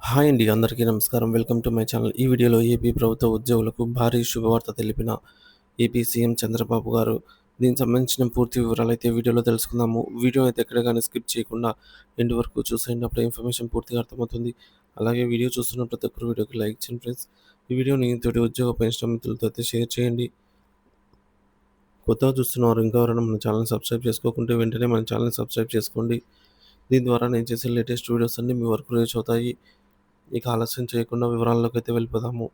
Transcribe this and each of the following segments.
Hi అండి. అందరికీ నమస్కారం. Welcome to my channel. ఈ వీడియోలో ఏపీ ప్రభుత్వ ఉద్యోగులకు భారీ శుభవార్త తెలిపిన ఏపీ సీఎం చంద్రబాబు గారు. దీనికి సంబంధించిన పూర్తి వివరాలైతే వీడియోలో తెలుసుకుందాము. వీడియో అయితే ఎక్కడ గాని స్కిప్ చేయకుండా ఎండ్ వరకు చూసేయండి. అప్పుడే ఇన్ఫర్మేషన్ పూర్తిగా అర్థమవుతుంది. అలాగే వీడియో చూస్తున్న ప్రతి ఒక్కరు వీడియోకి లైక్ చేయండి ఫ్రెండ్స్. ఈ వీడియోని తోటి ఉద్యోగ పెన్షన్ మిత్రులతో అయితే షేర్ చేయండి. కొత్తగా చూస్తున్నవారు ఇంకా ఎవరైనా మన ఛానల్‌ని సబ్స్క్రైబ్ చేసుకోకుంటే వెంటనే మన ఛానల్‌ని సబ్స్క్రైబ్ చేసుకోండి. దీని ద్వారా నేను చేసే లేటెస్ట్ వీడియోస్ అన్నీ మీ వరకు రీచ్ అవుతాయి. ఇక ఆలస్యం చేయకుండా వివరాల్లోకైతే వెళ్ళిపోదాము.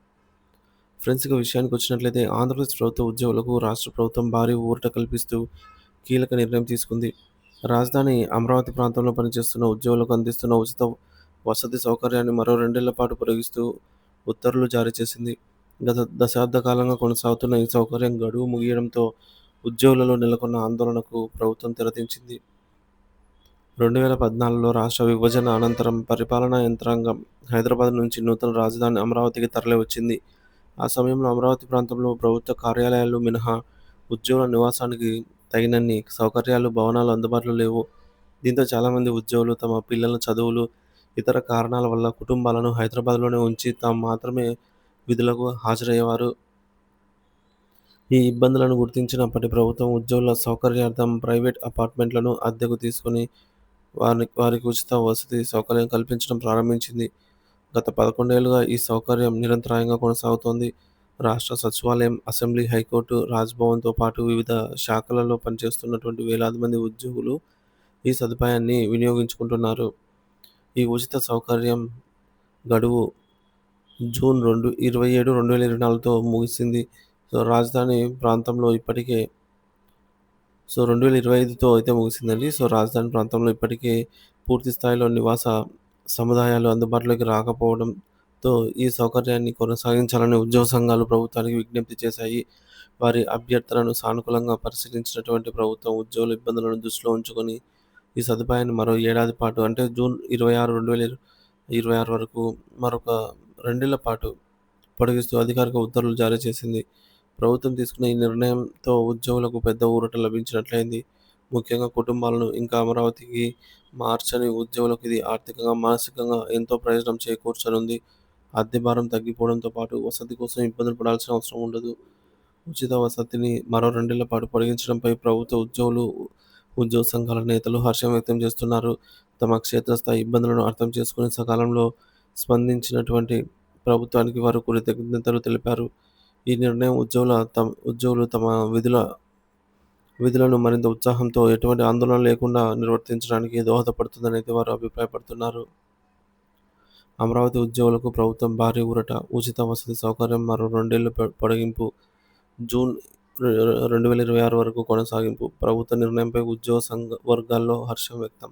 ఫ్రెండ్స్, ఇక విషయానికి వచ్చినట్లయితే ఆంధ్రప్రదేశ్ ప్రభుత్వ ఉద్యోగులకు రాష్ట్ర ప్రభుత్వం భారీ ఊరట కల్పిస్తూ కీలక నిర్ణయం తీసుకుంది. రాజధాని అమరావతి ప్రాంతంలో పనిచేస్తున్న ఉద్యోగులకు అందిస్తున్న ఉచిత వసతి సౌకర్యాన్ని మరో 2 ఏళ్ల పాటు పొడిగిస్తూ ఉత్తర్వులు జారీ చేసింది. గత దశాబ్ద కాలంగా కొనసాగుతున్న ఈ సౌకర్యం గడువు ముగియడంతో ఉద్యోగులలో నెలకొన్న ఆందోళనకు ప్రభుత్వం తెరదించింది. 2014లో రాష్ట్ర విభజన అనంతరం పరిపాలనా యంత్రాంగం హైదరాబాద్ నుంచి నూతన రాజధాని అమరావతికి తరలివచ్చింది. ఆ సమయంలో అమరావతి ప్రాంతంలో ప్రభుత్వ కార్యాలయాలు మినహా ఉద్యోగుల నివాసానికి తగినన్ని సౌకర్యాలు, భవనాలు అందుబాటులో లేవు. దీంతో చాలామంది ఉద్యోగులు తమ పిల్లల చదువులు, ఇతర కారణాల వల్ల కుటుంబాలను హైదరాబాద్‌లోనే ఉంచి తాము మాత్రమే విధులకు హాజరయ్యేవారు. ఈ ఇబ్బందులను గుర్తించిన అప్పటి ప్రభుత్వం ఉద్యోగుల సౌకర్యార్థం ప్రైవేట్ అపార్ట్మెంట్లను అద్దెకు తీసుకొని వారికి ఉచిత వసతి సౌకర్యం కల్పించడం ప్రారంభించింది. గత 11 ఏళ్లుగా ఈ సౌకర్యం నిరంతరాయంగా కొనసాగుతోంది. రాష్ట్ర సచివాలయం, అసెంబ్లీ, హైకోర్టు, రాజ్‌భవన్‌తో పాటు వివిధ శాఖలలో పనిచేస్తున్నటువంటి వేలాది మంది ఉద్యోగులు ఈ సదుపాయాన్ని వినియోగించుకుంటున్నారు. ఈ ఉచిత సౌకర్యం గడువు జూన్ 27, 2024తో ముగిసింది. రాజధాని ప్రాంతంలో ఇప్పటికే 2025తో అయితే ముగిసిందండి. రాజధాని ప్రాంతంలో ఇప్పటికే పూర్తి స్థాయిలో నివాస సముదాయాలు అందుబాటులోకి రాకపోవడంతో ఈ సౌకర్యాన్ని కొనసాగించాలని ఉద్యోగ సంఘాలు ప్రభుత్వానికి విజ్ఞప్తి చేశాయి. వారి అభ్యర్థనను సానుకూలంగా పరిశీలించినటువంటి ప్రభుత్వం ఉద్యోగుల ఇబ్బందులను దృష్టిలో ఉంచుకొని ఈ సదుపాయాన్ని మరో ఏడాది పాటు అంటే జూన్ 26, 2026 వరకు మరొక 2 ఏళ్ల పాటు పొడిగిస్తూ అధికారిక ఉత్తర్వులు జారీ చేసింది. ప్రభుత్వం తీసుకున్న ఈ నిర్ణయంతో ఉద్యోగులకు పెద్ద ఊరట లభించినట్లయింది. ముఖ్యంగా కుటుంబాలను ఇంకా అమరావతికి మార్చని ఉద్యోగులకు ఇది ఆర్థికంగా, మానసికంగా ఎంతో ప్రయోజనం చేకూర్చనుంది. అద్దె భారం తగ్గిపోవడంతో పాటు వసతి కోసం ఇబ్బందులు పడాల్సిన అవసరం ఉండదు. ఉచిత వసతిని మరో 2 ఏళ్ల పాటు పొడిగించడంపై ప్రభుత్వ ఉద్యోగులు, ఉద్యోగ సంఘాల నేతలు హర్షం వ్యక్తం చేస్తున్నారు. తమ క్షేత్రస్థాయి ఇబ్బందులను అర్థం చేసుకొని సకాలంలో స్పందించినటువంటి ప్రభుత్వానికి వారు కృతజ్ఞతలు తెలిపారు. ఈ నిర్ణయం ఉద్యోగులు తమ విధులను మరింత ఉత్సాహంతో, ఎటువంటి ఆందోళన లేకుండా నిర్వర్తించడానికి దోహదపడుతుందని అయితే వారు అభిప్రాయపడుతున్నారు. అమరావతి ఉద్యోగులకు ప్రభుత్వం భారీ ఊరట, ఉచిత వసతి సౌకర్యం మరో 2 ఏళ్లు పొడిగింపు, జూన్ 2026 వరకు కొనసాగింపు. ప్రభుత్వ నిర్ణయంపై ఉద్యోగ సంఘ వర్గాల్లో హర్షం వ్యక్తం.